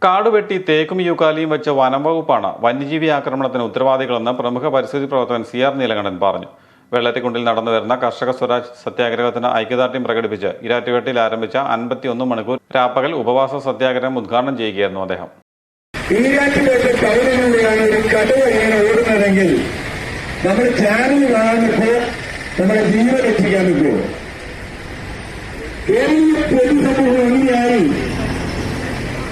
കാടുവെട്ടി തേക്കും യൂക്കാലിയും വെച്ച വനം വകുപ്പാണ് വന്യജീവി ആക്രമണത്തിന് ഉത്തരവാദികളെന്ന് പ്രമുഖ പരിസ്ഥിതി പ്രവർത്തകൻ CR നീലകണ്ഠൻ പറഞ്ഞു. വെള്ളത്തിക്കുണ്ടിൽ നടന്നുവരുന്ന കർഷക സ്വരാജ് സത്യാഗ്രഹത്തിന് ഐക്യദാർഢ്യം പ്രകടിപ്പിച്ച് ഇരാറ്റുപേട്ടയിൽ ആരംഭിച്ച 51 മണിക്കൂർ രാപ്പകൽ ഉപവാസ സത്യാഗ്രഹം ഉദ്ഘാടനം ചെയ്യുകയായിരുന്നു അദ്ദേഹം. നമ്മൾ ചാനൽ കാണുമ്പോൾ നമ്മുടെ ജീവൻ രക്ഷിക്കാൻ പറ്റുമോ? പൊതുസമൂഹം ഇനിയായി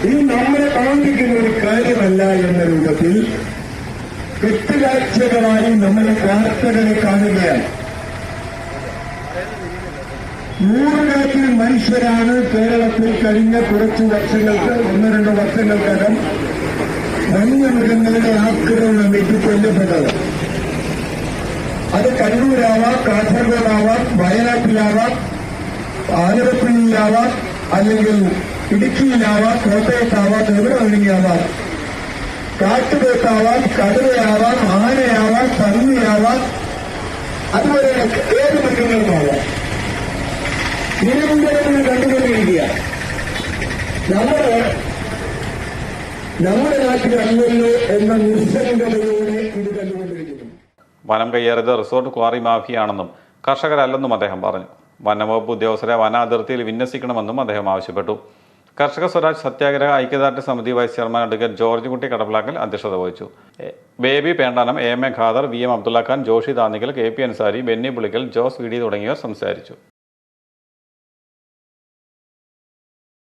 ഇത് നമ്മളെ പ്രവർത്തിക്കുന്ന ഒരു കാര്യമല്ല എന്ന രൂപത്തിൽ കെട്ടുകാഴ്ചകളായി നമ്മളെ വാർത്തകളെ കാണുകയാണ്. നൂറുകണക്കിന് മനുഷ്യരാണ് കേരളത്തിൽ കഴിഞ്ഞ കുറച്ചു വർഷങ്ങൾക്ക് 1-2 വർഷങ്ങൾക്കകം വന്യമൃഗങ്ങളുടെ ആക്രമണം വെച്ച് കൊല്ലപ്പെട്ടത്. അത് കണ്ണൂരാവാം, കാസർഗോഡാവാം, വയനാട്ടിലാവാം, ആലപ്പുഴയിലാവാം, അല്ലെങ്കിൽ ഇടുക്കിയിലാവാം, കോട്ടയത്താവാം, എവിടെ വേണമെങ്കിലാവാം. കാട്ടുപോത്താവാം, കടുവയാവാം, ആനയാവാം, പന്നിയാവാം, അതുപോലെ ഏത് മൃഗങ്ങളുമാവാം. നിരന്തരം കണ്ടുകൊണ്ടിരിക്കുക. നമ്മുടെ നാട്ടിലല്ലോ എന്ന നിസ്സംഗതയോടെ ഇത് കണ്ടുകൊണ്ടിരിക്കുന്നു. വനം കയ്യേറിയത് റിസോർട്ട് ക്വാറി മാഫിയാണെന്നും കർഷകരല്ലെന്നും അദ്ദേഹം പറഞ്ഞു. വനംവകുപ്പ് ഉദ്യോഗസ്ഥരെ വന അതിർത്തിയിൽ വിന്യസിക്കണമെന്നും അദ്ദേഹം ആവശ്യപ്പെട്ടു. കർഷക സ്വരാജ് സത്യാഗ്രഹ ഐക്യദാർഢ്യ സമിതി വൈസ് ചെയർമാൻ അഡ്വക്കേറ്റ് ജോർജ് കുട്ടി കടപ്പലാക്കൽ അധ്യക്ഷത വഹിച്ചു. Baby Pendanam, AM Khader, VM Abdulla Khan, Joshy Thannikkal, KP Ansari, Benny Pulickal, Jose VD തുടങ്ങിയവർ സംസാരിച്ചു.